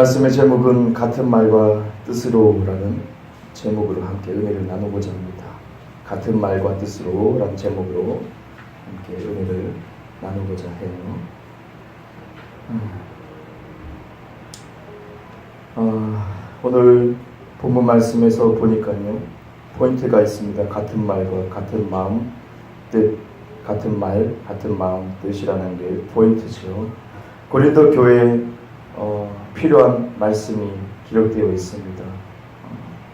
말씀의 제목은 같은 말과 뜻으로라는 제목으로 함께 은혜를 나누고자 합니다. 같은 말과 뜻으로라는 제목으로 함께 은혜를 나누고자 해요. 오늘 본문 말씀에서 보니까요, 포인트가 있습니다. 같은 말과 같은 마음, 뜻, 같은 말, 같은 마음, 뜻이라는 게 포인트죠. 고린도 교회에 필요한 말씀이 기록되어 있습니다.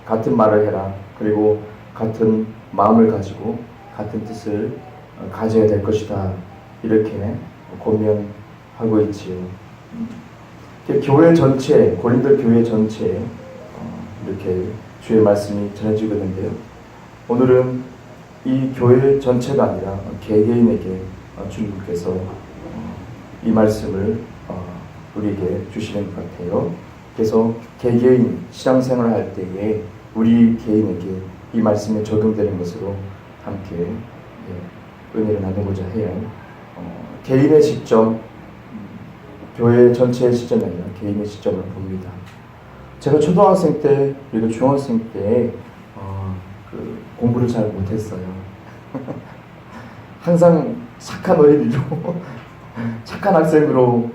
같은 말을 해라. 그리고 같은 마음을 가지고 같은 뜻을 가져야 될 것이다. 이렇게 권면하고 있지요. 교회 전체, 고린도 교회 전체에 이렇게 주의 말씀이 전해지고 있는데요. 오늘은 이 교회 전체가 아니라 개개인에게 주님께서 이 말씀을 우리에게 주시는 것 같아요. 그래서 개개인 신앙생활을 할 때에 우리 개인에게 이 말씀이 적용되는 것으로 함께 은혜를 나누고자 해요. 개인의 시점, 교회 전체의 시점이 아니라 개인의 시점을 봅니다. 제가 초등학생 때 그리고 중학생 때 공부를 잘 못했어요. 항상 착한 어린이로 착한 학생으로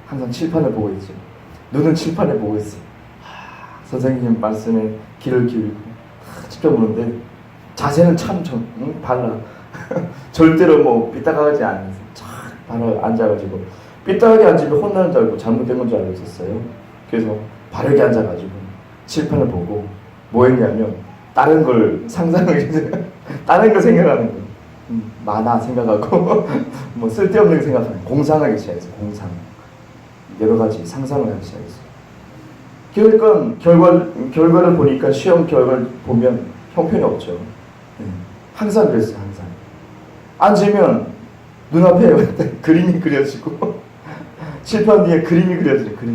항상 칠판을 보고 있죠. 눈은 칠판을 보고 있어요. 선생님 말씀에 귀를 기울이고 지켜보는데 자세는 참 발라. 절대로 삐딱하지 않아서 착 바로 앉아가지고, 삐딱하게 앉으면 혼나는 줄 알고 잘못된 건 줄 알고 있었어요. 그래서 바르게 앉아가지고 칠판을 보고 뭐 했냐면 다른 걸 상상을 다른 걸 생각하는 거예요. 만화 생각하고 쓸데없는 생각하는, 공상하기 시작했어요. 공상, 여러 가지 상상을 하기 시작했어요. 그러니까 결과를 보니까, 시험 결과를 보면 형편이 없죠. 항상 그랬어요. 항상 앉으면 눈앞에 그림이 그려지고 칠판 뒤에 그림이 그려지고,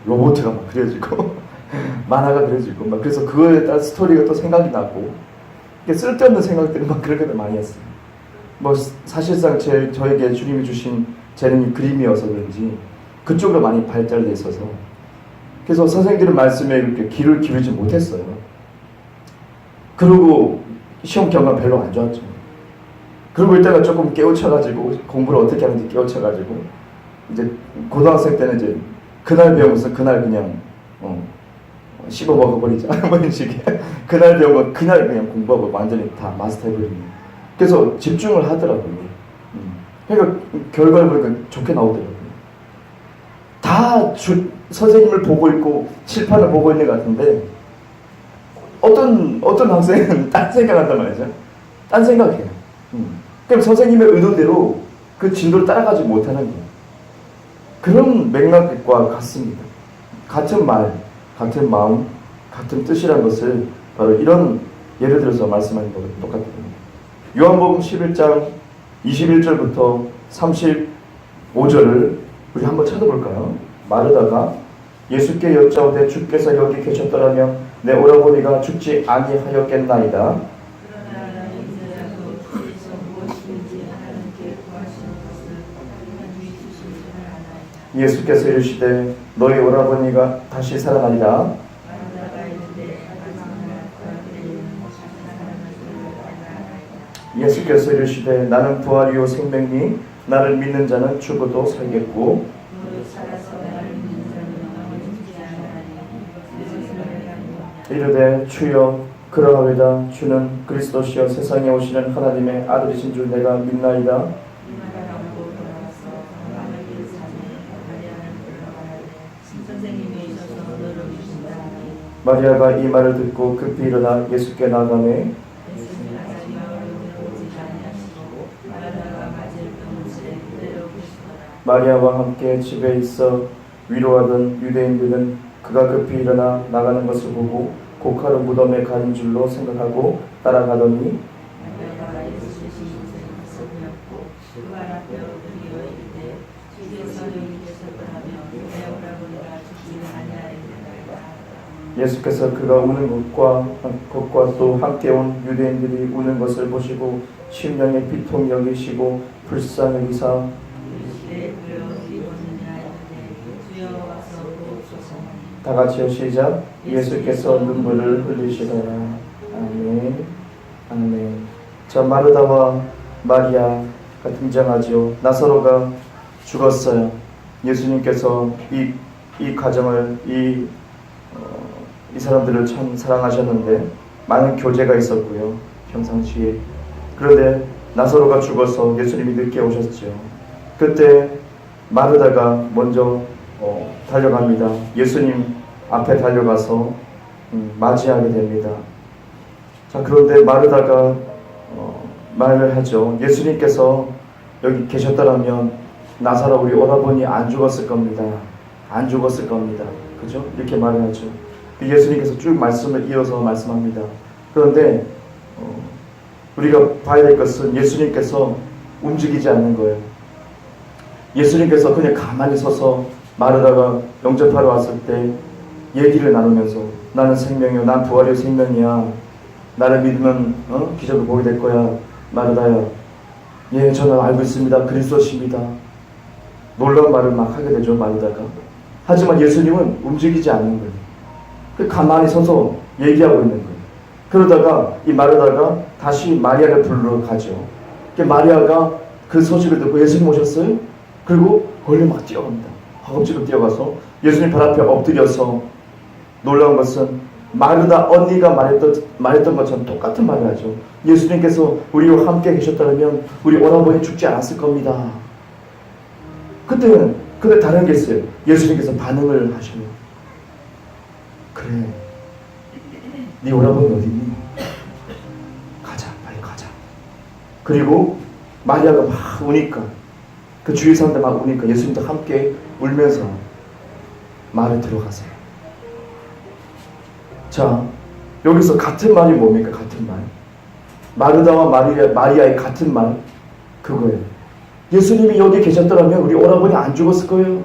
로봇가 막 그려지고 만화가 그려지고 그래서 그거에 따라 스토리가 또 생각이 나고, 쓸데없는 생각들을 그렇게 많이 했어요. 사실상 저에게 주님이 주신 재능이 그림이어서 그런지 그쪽으로 많이 발달돼 있어서, 그래서 선생님들의 말씀에 이렇게 귀를 기울이지 못했어요. 그리고 시험 결과 별로 안 좋았죠. 그러고 있다가 조금 깨우쳐가지고 공부를 어떻게 하는지 깨우쳐가지고, 이제 고등학생 때는 이제 그날 배우면서 그날 그냥 씹어 먹어버리자 이런 식의 그날 배운 거 그날 그냥 공부하고 완전히 다 마스터해버리는. 그래서 집중을 하더라고요. 그러니까 결과를 보니까 좋게 나오더라고요. 다 선생님을 보고 있고 칠판을 보고 있는 것 같은데, 어떤 학생은 딴 생각한단 말이죠. 딴 생각해요. 그럼 선생님의 의도대로 그 진도를 따라가지 못하는 거예요. 그런 맥락과 같습니다. 같은 말, 같은 마음, 같은 뜻이라는 것을 바로 이런 예를 들어서 말씀하는 것과 똑같은 겁니다. 요한복음 11장 21절부터 35절을 우리 한번 찾아볼까요? 마르다가 예수께 여짜오되 주께서 여기 계셨더라면 내 오라버니가 죽지 아니하였겠나이다. 예수께서 이르시되 너희 오라버니가 다시 살아나리라. 예수께서 이르시되 나는 부활이요 생명이니 나를 믿는 자는 죽어도 살겠고 이르되 주여 그러하리다. 주는 그리스도시여 세상에 오시는 하나님의 아들이신 줄 내가 믿나이다. 마리아가 이 말을 듣고 급히 일어나 예수께 나아가매 마리아와 함께 집에 있어 위로하던 유대인들은 그가 급히 일어나 나가는 것을 보고 고카로 무덤에 간 줄로 생각하고 따라가더니 예수께서 그가 우는 것과 또 함께 온 유대인들이 우는 것을 보시고 심령의 비통 여기시고 불쌍히 여기사 다 같이요. 시작. 예수께서 눈물을 흘리시더라. 아멘. 아멘. 자, 마르다와 마리아가 등장하죠. 나사로가 죽었어요. 예수님께서 이 가정을 이 사람들을 참 사랑하셨는데 많은 교제가 있었고요. 평상시에. 그런데 나사로가 죽어서 예수님이 늦게 오셨죠. 그때 마르다가 먼저 달려갑니다. 예수님 앞에 달려가서 맞이하게 됩니다. 자, 그런데 마르다가 말을 하죠. 예수님께서 여기 계셨더라면 나사로 우리 오라버니 안 죽었을 겁니다. 안 죽었을 겁니다. 그죠? 이렇게 말을 하죠. 예수님께서 쭉 말씀을 이어서 말씀합니다. 그런데 우리가 봐야 될 것은 예수님께서 움직이지 않는 거예요. 예수님께서 그냥 가만히 서서 마르다가 영접하러 왔을 때 얘기를 나누면서 나는 생명이요, 난 부활이요 생명이야. 나를 믿으면 기적을 보게 될 거야. 마르다야. 예, 저는 알고 있습니다. 그리스도십니다. 놀라운 말을 막 하게 되죠, 마르다가. 하지만 예수님은 움직이지 않는 거예요. 가만히 서서 얘기하고 있는 거예요. 그러다가 이 마르다가 다시 마리아를 부르러 가죠. 마리아가 그 소식을 듣고 예수님 오셨어요? 그리고 걸려 막 뛰어갑니다. 허겁지겁 뛰어가서 예수님 발 앞에 엎드려서 놀라운 것은 마르다 언니가 말했던 것처럼 똑같은 말을 하죠. 예수님께서 우리와 함께 계셨다면 우리 오라버니 죽지 않았을 겁니다. 그때는 근데 다른 게 있어요. 예수님께서 반응을 하셔요. 그래, 네 오라버니 어디 있니? 가자, 빨리 가자. 그리고 마리아가 막 우니까 그 주위 사람들 막 우니까 예수님도 함께 울면서 말을 들어가세요. 자, 여기서 같은 말이 뭡니까? 같은 말. 마르다와 마리아의 같은 말, 그거예요. 예수님이 여기 계셨더라면 우리 오라버니 안 죽었을 거예요.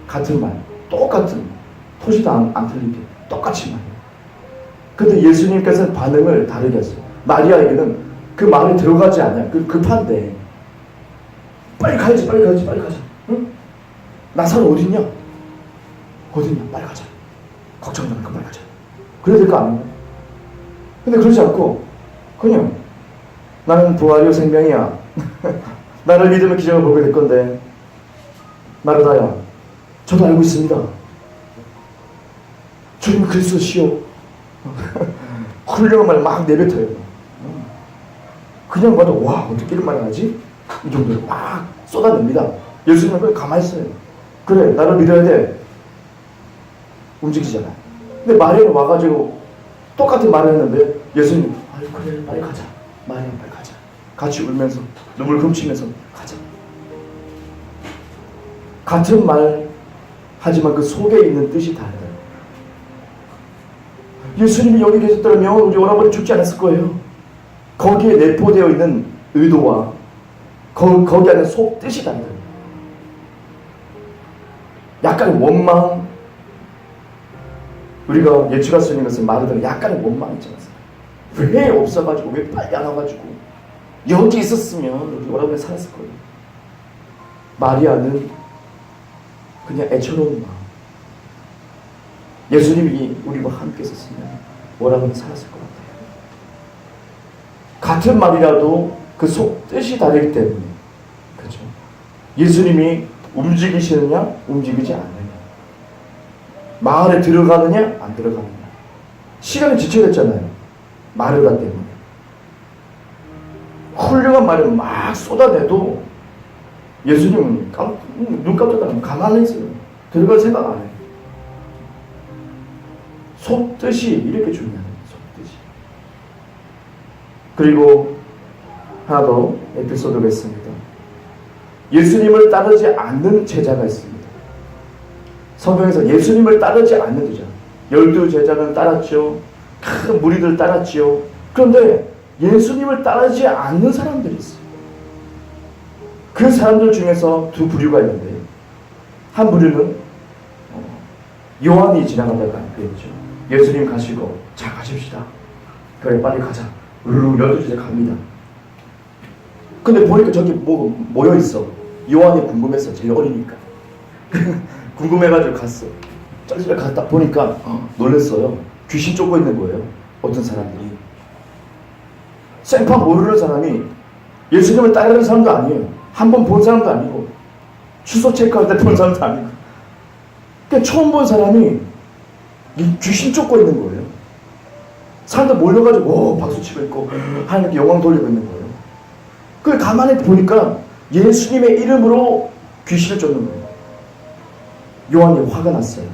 같은 말, 똑같은, 토시도 안 틀리게 똑같이 말해요. 근데 예수님께서는 반응을 다르게 했어요. 마리아에게는 그 말이 들어가지 않아요. 급한데 빨리 가야지, 빨리 가야지, 빨리 가자. 응? 나사로 어딨냐? 어딨냐? 빨리 가자. 걱정하지 말고 빨리 가자. 그래야 될 거 아닌가? 근데 그러지 않고 그냥 나는 부활이요 생명이야. 나를 믿으면 기적을 보게 될 건데 마르다야, 저도 알고 있습니다. 주님 그리스도시요. 훌륭한 말 막 내뱉어요. 그냥 봐도 와, 어떻게 이런 말을 하지? 이 정도로 막 쏟아냅니다. 예수님은 그냥 가만히 있어요. 그래, 나를 믿어야 돼. 움직이잖아. 근데 마리아는 와가지고 똑같은 말을 했는데 예수님, 아유 그래, 빨리 가자. 마리아 빨리 가자. 같이 울면서 눈물 훔치면서 가자. 같은 말 하지만 그 속에 있는 뜻이 달라요. 예수님이 여기 계셨다면 우리 오라버니 죽지 않았을 거예요. 거기에 내포되어 있는 의도와 거기 안에 속 뜻이 달라요. 약간의 원망, 우리가 예측할 수 있는 것은 마르다가 약간의 원망이 있지 않습니까? 왜 없어가지고, 왜 빨리 안 와가지고, 여기 있었으면 우리 오라버니 살았을 거예요. 마리아는 그냥 애처로운 마음. 예수님이 우리와 함께 있었으면 오라버니 살았을 것 같아요. 같은 말이라도 그 속 뜻이 다르기 때문에, 그렇죠? 예수님이 움직이시느냐, 움직이지 않느냐, 마을에 들어가느냐, 안 들어가느냐. 시간이 지체됐잖아요. 마르다 때문에. 훌륭한 말을 막 쏟아내도 예수님은 눈 깜짝하면 가만히 있어요. 들어갈 생각 안 해요. 속뜻이 이렇게 중요해요. 속뜻이. 그리고 하나 더 에피소드가 있습니다. 예수님을 따르지 않는 제자가 있습니다. 성경에서 예수님을 따르지 않는 제자, 12제자는 따랐죠. 큰 무리들 따랐지요. 그런데 예수님을 따르지 않는 사람들이 있어요. 그 사람들 중에서 두 부류가 있는데, 한 부류는 요한이 지나가다가 그랬죠. 예수님 가시고, 자 가십시다. 그래 빨리 가자. 우르르 12제자 갑니다. 근데 보니까 저기 모여있어. 요한이 궁금했어. 제일 어리니까. 궁금해가지고 갔어. 짤짤 갔다 보니까 놀랐어요. 귀신 쫓고 있는 거예요. 어떤 사람들이. 생판 모르는 사람이 예수님을 따르는 사람도 아니에요. 한 번 본 사람도 아니고 주소 체크할 때 본 사람도 아니고 그러니까 처음 본 사람이 이 귀신 쫓고 있는 거예요. 사람들 몰려가지고 오 박수 치고 있고 하나님께 영광 돌리고 있는 거예요. 그걸 가만히 보니까 예수님의 이름으로 귀신을 쫓는 거예요. 요한이 화가 났어요.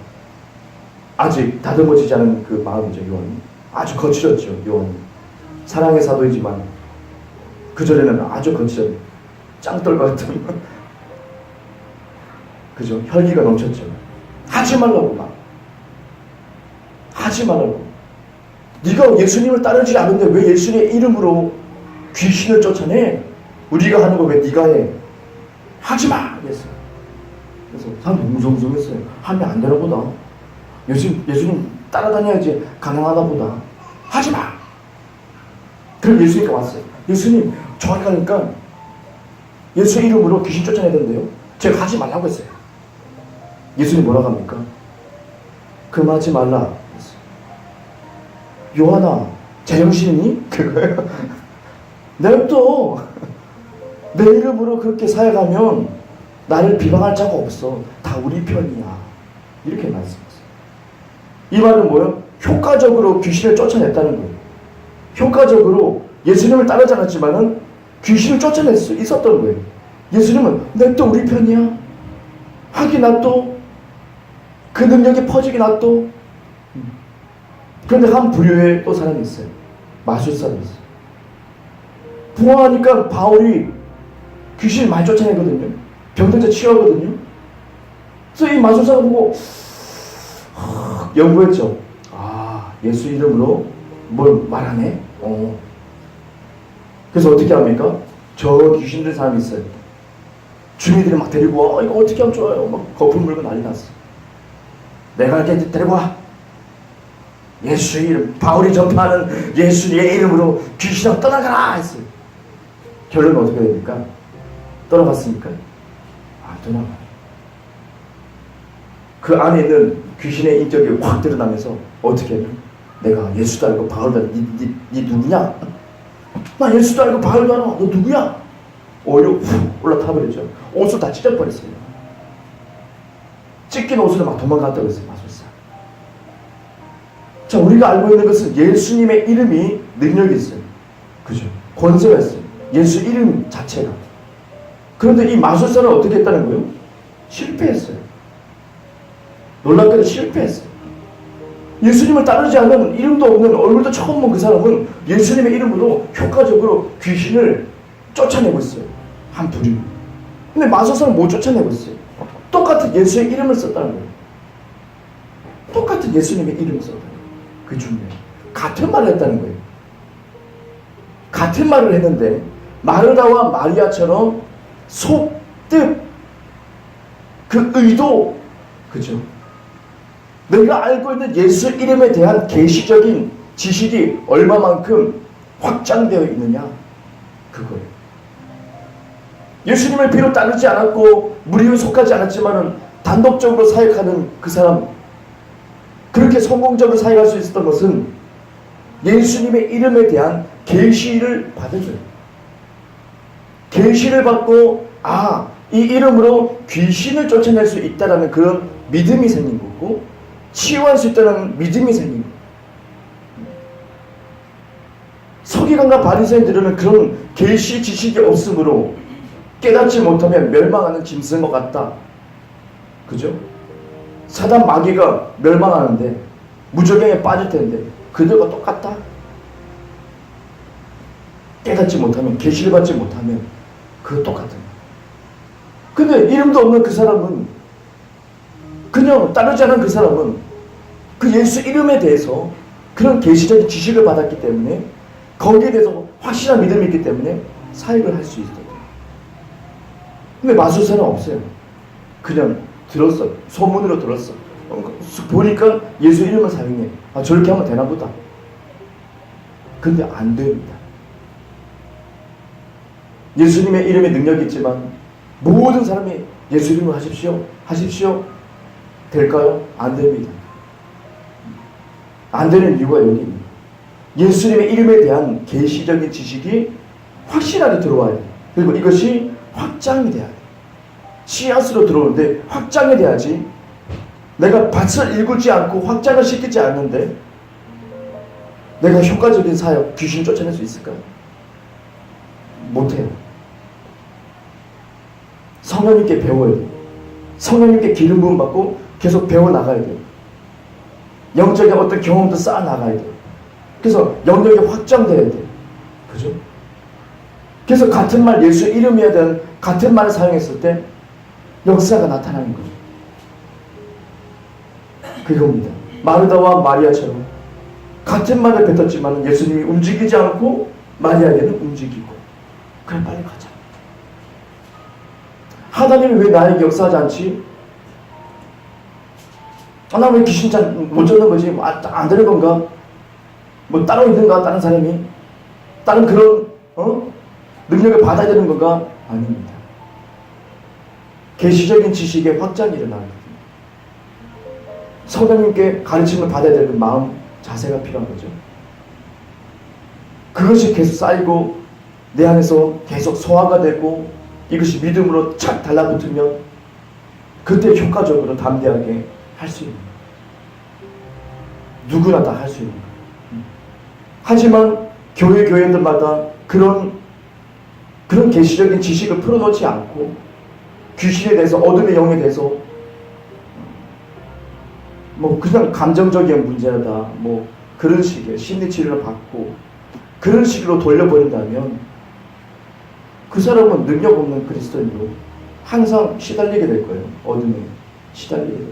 아직 다듬어지지 않은 그 마음이죠. 요한이 아주 거칠었죠. 요한이 사랑의 사도이지만 그전에는 아주 거칠은 짱떨 같은 그죠? 혈기가 넘쳤죠. 하지 말라고 막 하지 말라고. 네가 예수님을 따르지 않은데 왜 예수님의 이름으로 귀신을 쫓아내? 우리가 하는 거 왜 네가 해? 하지 마! 그랬어요. 그래서 사람이 웅성웅성했어요. 하면 안 되나 보다. 예수님 따라다녀야지 가능하다 보다. 하지 마! 그럼 예수님께 왔어요. 예수님, 저기 가니까 예수 이름으로 귀신 쫓아내야 된대요. 제가 하지 말라고 했어요. 예수님 뭐라고 합니까? 그럼 하지 말라. 요한아, 제정신이니? 그거예요. 냅둬. 내 이름으로 그렇게 사역하면 나를 비방할 자가 없어. 다 우리 편이야. 이렇게 말씀하세요. 이 말은 뭐예요? 효과적으로 귀신을 쫓아냈다는 거예요. 효과적으로 예수님을 따르지 않았지만은 귀신을 쫓아낼 수 있었던 거예요. 예수님은 냅둬 우리 편이야. 하기 놔둬. 그 능력이 퍼지기 놔둬. 그런데 한 부류의 또 사람이 있어요. 마술사가 있어요. 부화하니까 바울이 귀신을 많이 쫓아내거든요. 병든자 치유하거든요. 그래서 이 마술사가 보고 연구했죠. 아, 예수 이름으로 뭘 말하네? 그래서 어떻게 합니까? 저 귀신 든 사람이 있어요. 주민들이 막 데리고 와. 이거 어떻게 하면 좋아요? 막 거품 물고 난리 났어. 내가 이렇게 데리고 와. 예수 이름, 바울이 전파하는 예수의 이름으로 귀신아 떠나가라 했어요. 결론은 어떻게 됩니까? 떠나갔습니까? 떠나가요. 그 안에 있는 귀신의 인격이 확 드러나면서 어떻게 해요? 내가 예수도 알고 바울도 알고 니 누구냐? 나 예수도 알고 바울도 알아. 너 누구야? 오히려 훅 올라타버렸죠. 옷을 다 찢어버렸어요. 찢긴 옷으로 막 도망갔다고 했어요. 마술사. 자, 우리가 알고 있는 것은 예수님의 이름이 능력이 있어요. 그죠? 권세가 있어요. 예수 이름 자체가. 그런데 이 마술사는 어떻게 했다는 거예요? 실패했어요. 놀랍게도 실패했어요. 예수님을 따르지 않는 이름도 없는 얼굴도 처음 본 그 사람은 예수님의 이름으로 효과적으로 귀신을 쫓아내고 있어요. 한 부류. 근데 마술사는 못 쫓아내고 있어요. 똑같은 예수의 이름을 썼다는 거예요. 똑같은 예수님의 이름을 썼다는 거예요. 그게 중요해요. 같은 말을 했다는 거예요. 같은 말을 했는데 마르다와 마리아처럼 속, 뜻, 그 의도, 그죠? 내가 알고 있는 예수 이름에 대한 계시적인 지식이 얼마만큼 확장되어 있느냐, 그거예요. 예수님을 비로 따르지 않았고 무리에 속하지 않았지만은 단독적으로 사역하는 그 사람, 그렇게 성공적으로 사역할 수 있었던 것은 예수님의 이름에 대한 계시를 받은 거예요. 계시를 받고 이 이름으로 귀신을 쫓아낼 수 있다는 그런 믿음이 생긴 거고 치유할 수 있다는 믿음이 생긴 거예요. 서기관과 바리새인들은 그런 계시 지식이 없으므로 깨닫지 못하면 멸망하는 짐승 것 같다. 그죠? 사단 마귀가 멸망하는데 무저갱에 빠질 텐데 그들과 똑같다. 깨닫지 못하면, 계시를 받지 못하면 그거 똑같은 거예요. 근데 이름도 없는 그 사람은, 그냥 따르지 않은 그 사람은 그 예수 이름에 대해서 그런 계시적인 지식을 받았기 때문에 거기에 대해서 확실한 믿음이 있기 때문에 사역을 할 수 있어요. 근데 마술사는 없어요. 그냥 들었어. 소문으로 들었어. 보니까 예수 이름을 사용해. 저렇게 하면 되나 보다. 근데 안 됩니다. 예수님의 이름에 능력이 있지만 모든 사람이 예수 이름을 하십시오. 하십시오. 될까요? 안 됩니다. 안 되는 이유가 여기 있습니다. 예수님의 이름에 대한 계시적인 지식이 확실하게 들어와야 돼요. 그리고 이것이 확장이 돼야 돼요. 씨앗으로 들어오는데 확장이 돼야지. 내가 밭을 일구지 않고 확장을 시키지 않는데 내가 효과적인 사역, 귀신 쫓아낼 수 있을까요? 못해요. 성령님께 배워야 돼요. 성령님께 기름 부음 받고 계속 배워나가야 돼요. 영적인 어떤 경험도 쌓아나가야 돼요. 그래서 영역이 확장돼야 돼요. 그죠? 그래서 같은 말, 예수의 이름이어야 되는 같은 말을 사용했을 때 역사가 나타나는 거죠. 그겁니다. 마르다와 마리아처럼 같은 말을 뱉었지만 예수님이 움직이지 않고 마리아에게는 움직이고, 그래 빨리 가자. 하나님이 왜 나에게 역사하지 않지? 나 왜 귀신 못 쫓는 거지? 안 되는 건가? 뭐 따로 있는가? 다른 사람이? 다른 그런 능력을 받아야 되는 건가? 아닙니다. 계시적인 지식의 확장이 일어납니다. 성령님께 가르침을 받아야 되는 마음, 자세가 필요한 거죠. 그것이 계속 쌓이고 내 안에서 계속 소화가 되고 이것이 믿음으로 착 달라붙으면 그때 효과적으로 담대하게 할 수 있는 거예요. 누구나 다 할 수 있는 거예요. 하지만 교회들마다 그런 계시적인 지식을 풀어놓지 않고 귀신에 대해서, 어둠의 영에 대해서 뭐 그냥 감정적인 문제다, 뭐 그런 식의 심리치료를 받고 그런 식으로 돌려버린다면 그 사람은 능력 없는 그리스도인으로 항상 시달리게 될 거예요. 어둠에 시달리게 될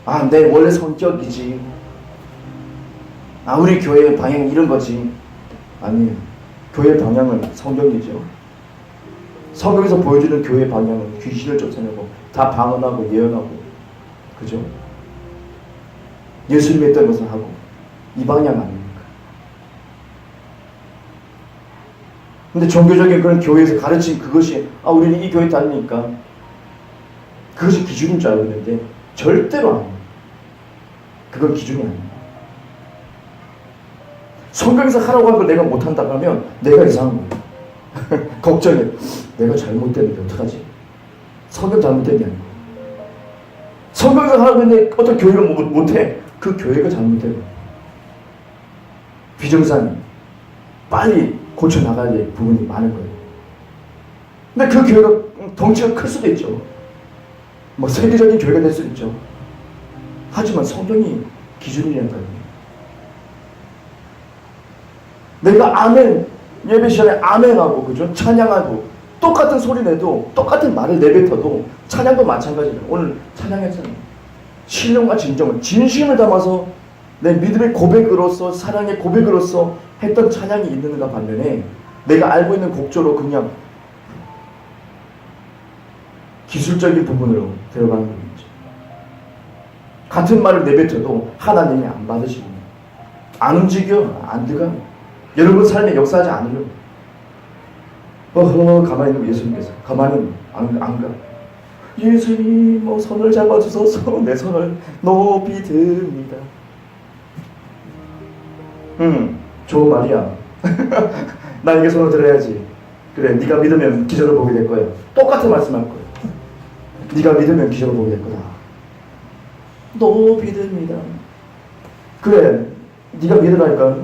거예요. 내 원래 성격이지. 우리 교회의 방향이 이런 거지. 아니에요. 교회 방향은 성경이죠. 성경에서 보여주는 교회 방향은 귀신을 쫓아내고 다 방언하고 예언하고, 그죠? 예수님이 했던 것을 하고, 이 방향 아닙니까? 근데 종교적인 그런 교회에서 가르친 그것이 우리는 이 교회 다니니까 그것이 기준인 줄 알고 있는데 절대로 아닙니다. 그건 기준이 아닙니다. 성경에서 하라고 한 걸 내가 못한다고 하면 내가 이상한 거예요. 걱정해. 내가 잘못됐는데 어떡하지? 성경 잘못된 게 아니고 성경에서 하라고 했는데 어떤 교회가 못해. 그 교회가 잘못된 거예요. 비정상이 빨리 고쳐나가야 될 부분이 많은 거예요. 근데 그 교회가 덩치가 클 수도 있죠. 뭐 세계적인 교회가 될 수도 있죠. 하지만 성경이 기준이라는 거예요. 내가 아멘, 예배 시간에 아멘하고, 그죠? 찬양하고, 똑같은 소리 내도, 똑같은 말을 내뱉어도, 찬양도 마찬가지예요. 오늘 찬양했잖아요. 신령과 진정을, 진심을 담아서 내 믿음의 고백으로서, 사랑의 고백으로서 했던 찬양이 있는가 반면에, 내가 알고 있는 곡조로 그냥 기술적인 부분으로 들어가는 거죠. 같은 말을 내뱉어도 하나님이 안 받으시고, 안 움직여, 안 들어가. 여러분 삶에 역사하지 않으려고. 가만히 있는 예수님께서 가만히 안 가. 예수님 손을 잡아주소서. 내 손을 높이 듭니다. 좋은 말이야. 나에게 손을 들어야지. 그래, 네가 믿으면 기적을 보게 될 거야. 똑같은 말씀할 거야. 네가 믿으면 기적을 보게 될 거다. 높이 듭니다. 그래, 네가 믿으라니까.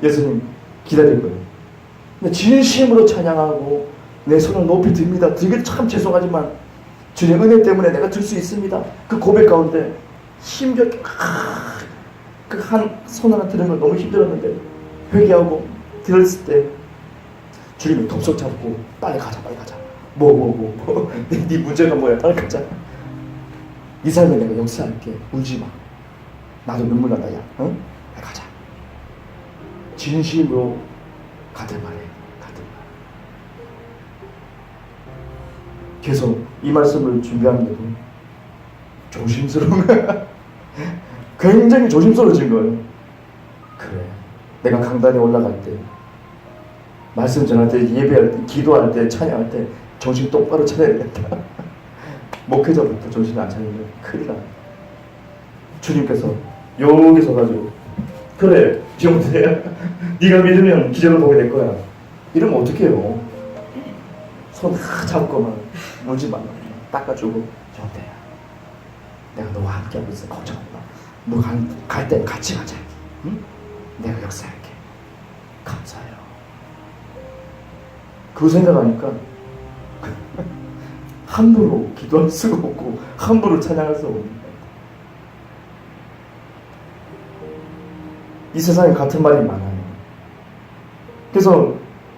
예수님 기다릴 거예요. 근데 진심으로 찬양하고 내 손을 높이 듭니다. 되게 참 죄송하지만 주님 은혜 때문에 내가 들 수 있습니다. 그 고백 가운데 힘겹게 그 한 손 하나 드는 걸 너무 힘들었는데 회개하고 들었을 때 주님이 덥석 잡고 빨리 가자. 네 문제가 뭐야? 빨리 가자. 이 삶에 내가 역사할게. 울지 마. 나도 눈물 난다. 야, 빨리 가자. 진심으로 같은 말해. 계속 이 말씀을 준비하는데도 조심스러운 거야. 굉장히 조심스러워진 거예요. 그래, 내가 강단에 올라갈 때, 말씀 전할 때, 예배할 때, 기도할 때, 찬양할 때 정신 똑바로 차려야 되겠다. 목회자부터 정신을 안 차리면 큰일 나요. 주님께서 여기 서가지고 그래 정태야 네가 믿으면 기적을 보게 될 거야. 이러면 어떡해요. 손 잡고만 울지 말라 닦아주고 정태야 내가 너와 함께하고 있어. 걱정하지 마. 너 갈 땐 같이 가자. 응? 내가 역사할게. 감사해요. 그거 생각하니까 함부로 기도할 수가 없고 함부로 찬양할 수가 없는 거예요. 이 세상에 같은 말이 많아요. 그래서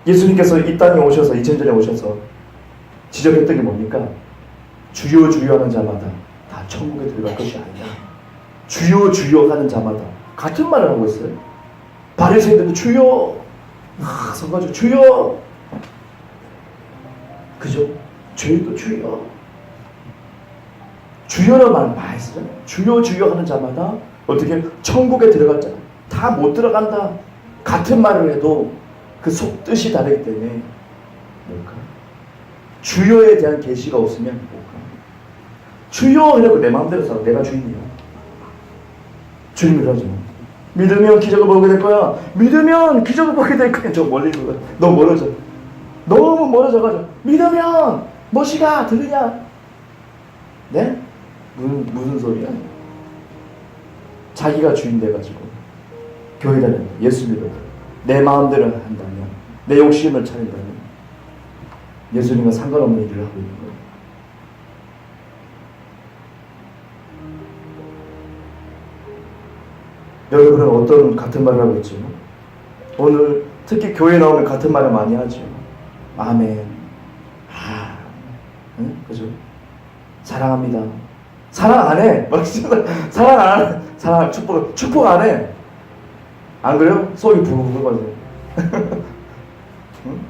예수님께서 이 땅에 오셔서 2000전에 오셔서 지적했던 게 뭡니까? 주여 주여 하는 자마다 다 천국에 들어갈 것이 아니라 주여 주여 하는 자마다 같은 말을 하고 있어요. 바리새인들도 주여 서가지고 주여 그죠? 저희도 주여 주여라는 말 많이 쓰잖아요. 주여 주여 하는 자마다 어떻게 천국에 들어갈 자 다 못 들어간다. 같은 말을 해도 그 속뜻이 다르기 때문에 뭘까? 주여에 대한 계시가 없으면 뭘까? 주여 이러고 내 마음대로 살아. 내가 주인이야. 주님이 그러죠. 믿으면 기적을 보게 될 거야. 믿으면 기적을 보게 될 거야. 저 멀리 있는 거야. 너무 멀어져. 너무 멀어져가지고 믿으면 뭐시가 들으냐? 네? 무슨 소리야? 자기가 주인 돼가지고 교회다는 예수 믿어 내 마음대로 한다면 내 욕심을 차린다면 예수님과 상관없는 일을 하고 있는 거예요. 여러분은 어떤 같은 말을 하고 있죠? 오늘 특히 교회 나오면 같은 말을 많이 하죠. 아멘. 응? 그죠? 사랑합니다. 사랑 안 해. 사랑 안 해. 사랑 축복 안 해. 안 그래요? 속이 부글부글 거죠. 응?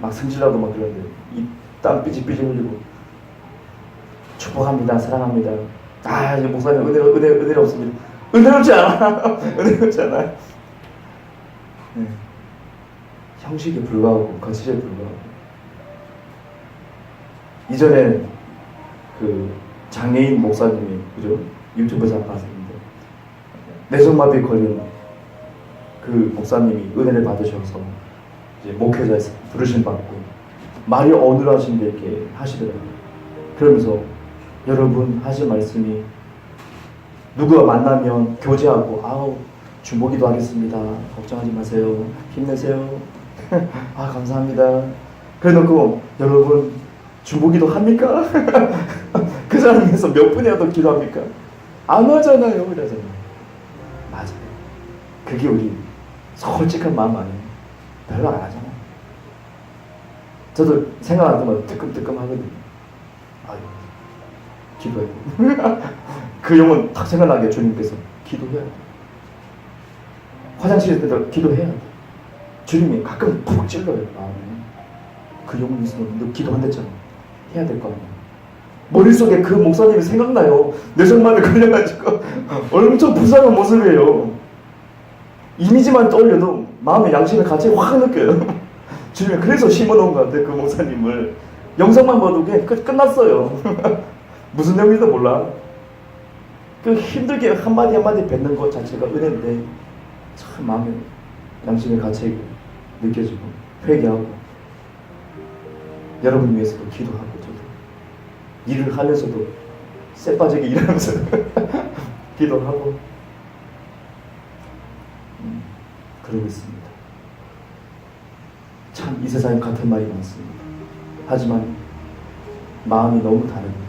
막 승질나도 막 그런데 땀 삐질삐질 흘리고 축복합니다. 사랑합니다. 이제 목사님 은혜로 없습니다. 은혜롭지 않아. 은혜롭지 않아. 네. 형식에 불과하고 거칠에 불과하고. 이전에 그 장애인 목사님이 그죠? 유튜브에서 봤었는데 뇌성마비에 걸린 그 목사님이 은혜를 받으셔서 이제 목회자에서 부르심 받고 말이 어눌하신 게 이렇게 하시더라고요. 그러면서 여러분 하신 말씀이 누구와 만나면 교제하고 중보기도 하겠습니다. 걱정하지 마세요. 힘내세요. 감사합니다. 그래놓고 여러분 중보기도 합니까? 그 사람에서 몇 분이라도 기도합니까? 안 하잖아요. 이러잖아요. 맞아요. 그게 우리 솔직한 마음 아니에요. 별로 안 하잖아요. 저도 생각할 때마다 뜨끔뜨끔 하거든요. 기도해요. 그 영혼 딱 생각나게 주님께서 기도해야 돼. 화장실에 들어 기도해야 돼. 주님이 가끔 푹 찔러요. 마음에. 그 영혼 있으면 너 기도한댔잖아. 해야 될 거 아니야. 머릿속에 그 목사님이 생각나요. 뇌성마비에 걸려가지고 엄청 불쌍한 모습이에요. 이미지만 떠올려도 마음의 양심의 가치를 확 느껴요. 주님이 그래서 심어놓은 것 같아요. 그 목사님을. 영상만 봐도 그냥 끝났어요. 무슨 내용인지도 몰라. 그 힘들게 한마디 한마디 뱉는 것 자체가 은혜인데 참 마음의 양심의 가치가 느껴지고 회개하고 여러분 위해서도 기도하고 저도 일을 하면서도 쎄빠지게 일하면서 기도하고 그러고 있습니다. 참 이 세상에 같은 말이 많습니다. 하지만 마음이 너무 다릅니다.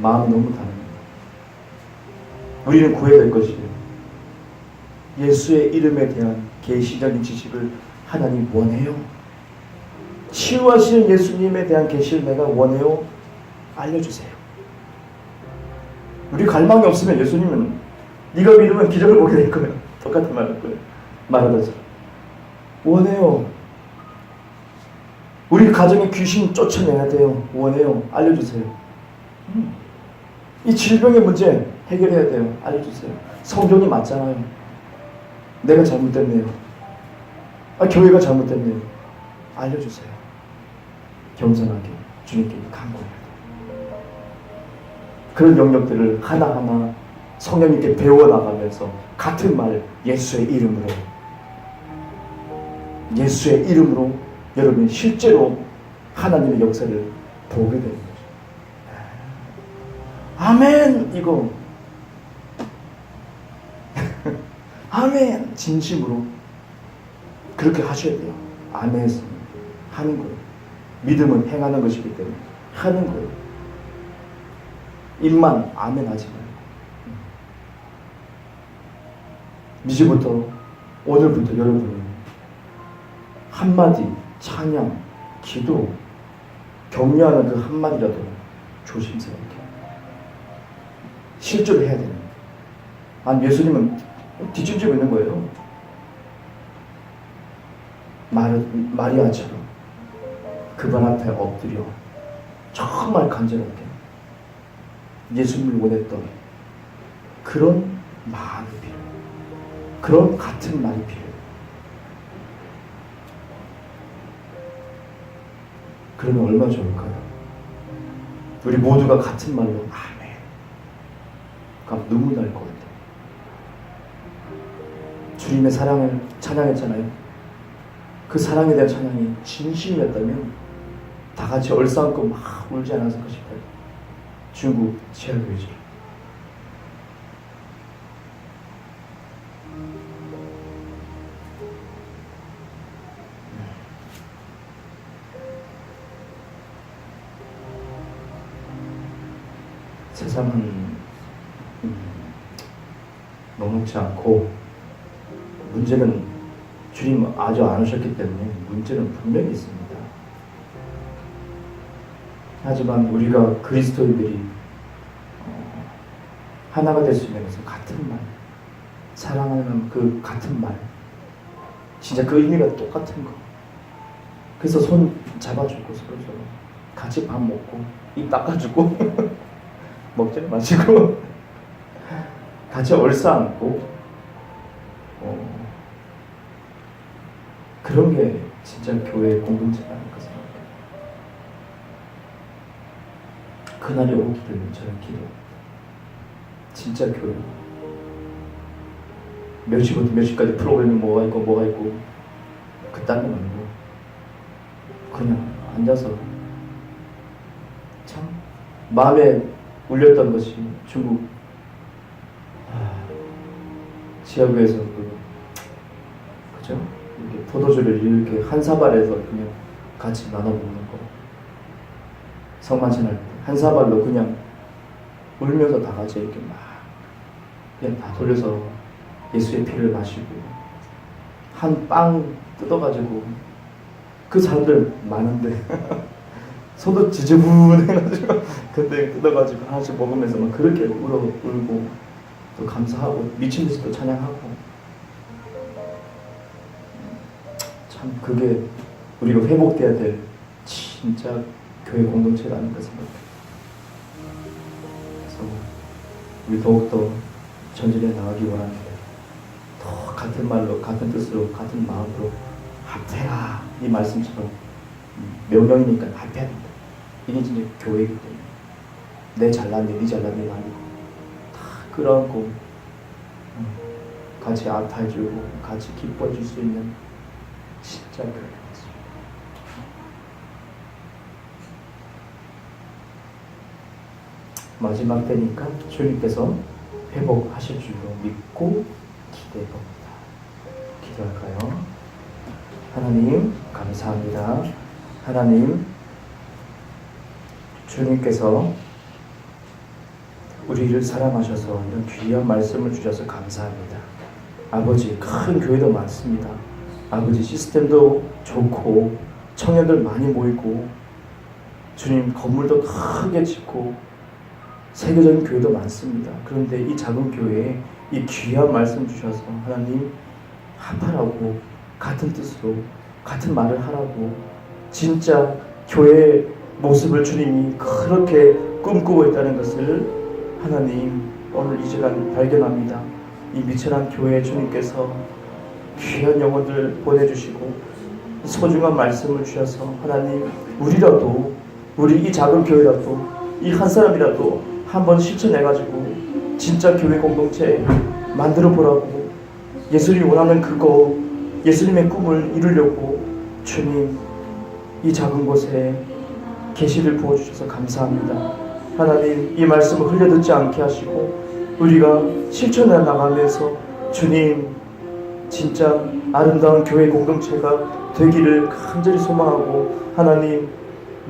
마음이 너무 다릅니다. 우리는 구해야 될 것이에요. 예수의 이름에 대한 계시적인 지식을 하나님 원해요. 치유하시는 예수님에 대한 계시를 내가 원해요. 알려주세요. 우리 갈망이 없으면 예수님은 네가 믿으면 기적을 보게 될 거야. 똑같은 말 할 거예요. 말하다처럼. 원해요. 우리 가정에 귀신 쫓아내야 돼요. 원해요. 알려주세요. 이 질병의 문제 해결해야 돼요. 알려주세요. 성경이 맞잖아요. 내가 잘못됐네요. 교회가 잘못됐네요. 알려주세요. 겸손하게. 주님께 간구해야 돼요. 그런 영역들을 하나하나 성령님께 배워나가면서 같은 말, 예수의 이름으로 여러분이 실제로 하나님의 역사를 보게 되는 거죠. 아멘! 이거 아멘! 진심으로 그렇게 하셔야 돼요. 아멘 하는 거예요. 믿음은 행하는 것이기 때문에 하는 거예요. 입만 아멘 하지 말고. 이제부터 오늘부터 여러분이 한마디 찬양, 기도, 격려하는 그 한마디라도 조심스럽게 실제로 해야 되는 거예요. 아니 예수님은 뒷짐지고 있는 거예요. 마리아처럼 그분 앞에 엎드려 정말 간절하게 예수님을 원했던 그런 마음이 필요해요. 그런 같은 말이 필요해요. 그러면 얼마나 좋을까요? 우리 모두가 같은 말로 아멘. 그럼 눈물 날 것 같아요. 주님의 사랑을 찬양했잖아요. 그 사랑에 대한 찬양이 진심이었다면 다 같이 얼싸안고 막 울지 않았을 것일까요? 중국 지하교회죠. 세상은 녹록지 않고 문제는 주님 아주 안 오셨기 때문에 문제는 분명히 있습니다. 하지만 우리가 그리스도인들이 하나가 될 수 있는 것은 같은 말, 사랑하는 그 같은 말, 진짜 그 의미가 똑같은 거. 그래서 손 잡아주고 서로서로 같이 밥 먹고 입 닦아주고 먹지는 마시고 같이 얼싸안고 그런 게 진짜 교회의 공동체라는 것을 그날이 오기를 저는 기도합니다. 진짜 교회 몇 시부터 몇 시까지 프로그램이 뭐가 있고 그딴 거 말고 그냥 앉아서 참 마음에 울렸던 것이 중국 지하교에서 그죠? 이렇게 포도주를 이렇게 한 사발에서 그냥 같이 나눠 먹는 거. 성만찬할 때 한 사발로 그냥 울면서 다 같이 이렇게 막 그냥 다 돌려서 예수의 피를 마시고 한 빵 뜯어가지고 그 사람들 많은데 손도 지저분해가지고 근데 뜯어가지고 하나씩 먹으면서 막 그렇게 울고 또 감사하고 미친 듯이 또 찬양하고 참 그게 우리가 회복돼야 될 진짜 교회 공동체라는 것을 생각해요. 그래서 우리 더욱더 전진해 나가기 원하는데 더 같은 말로 같은 뜻으로 같은 마음으로 합해라 이 말씀처럼 명령이니까 합해야 된다. 이게 진짜 교회이기 때문에 내 잘났네 네 잘났네가 아니고 다 끌어안고 같이 안타해주고 같이 기뻐해줄 수 있는 진짜 교회가 있습니다. 마지막 때니까 주님께서 회복하실 줄로 믿고 기대해봅니다. 기도할까요? 하나님 감사합니다. 하나님 주님께서 우리를 사랑하셔서 이런 귀한 말씀을 주셔서 감사합니다. 아버지 큰 교회도 많습니다. 아버지 시스템도 좋고 청년들 많이 모이고 주님 건물도 크게 짓고 세계적인 교회도 많습니다. 그런데 이 작은 교회에 이 귀한 말씀 주셔서 하나님 합하라고 같은 뜻으로 같은 말을 하라고 진짜 교회의 모습을 주님이 그렇게 꿈꾸고 있다는 것을 하나님 오늘 이 시간 발견합니다. 이 미천한 교회에 주님께서 귀한 영혼들 보내주시고 소중한 말씀을 주셔서 하나님 우리라도 우리 이 작은 교회라도 이 한 사람이라도 한번 실천해가지고 진짜 교회 공동체 만들어 보라고, 예수님이 원하는 그거, 예수님의 꿈을 이루려고 주님 이 작은 곳에 계시를 부어주셔서 감사합니다. 하나님, 이 말씀을 흘려듣지 않게 하시고 우리가 실천해 나가면서 주님 진짜 아름다운 교회 공동체가 되기를 간절히 소망하고 하나님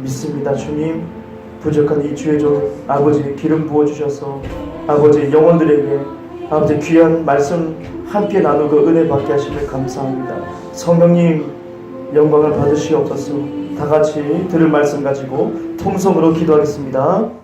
믿습니다. 주님, 부족한 이 주의 종 아버지 기름 부어주셔서 아버지 영혼들에게 아버지 귀한 말씀 함께 나누고 은혜 받게 하시길 감사합니다. 성령님 영광을 받으시옵소서. 다 같이 들은 말씀 가지고 통성으로 기도하겠습니다.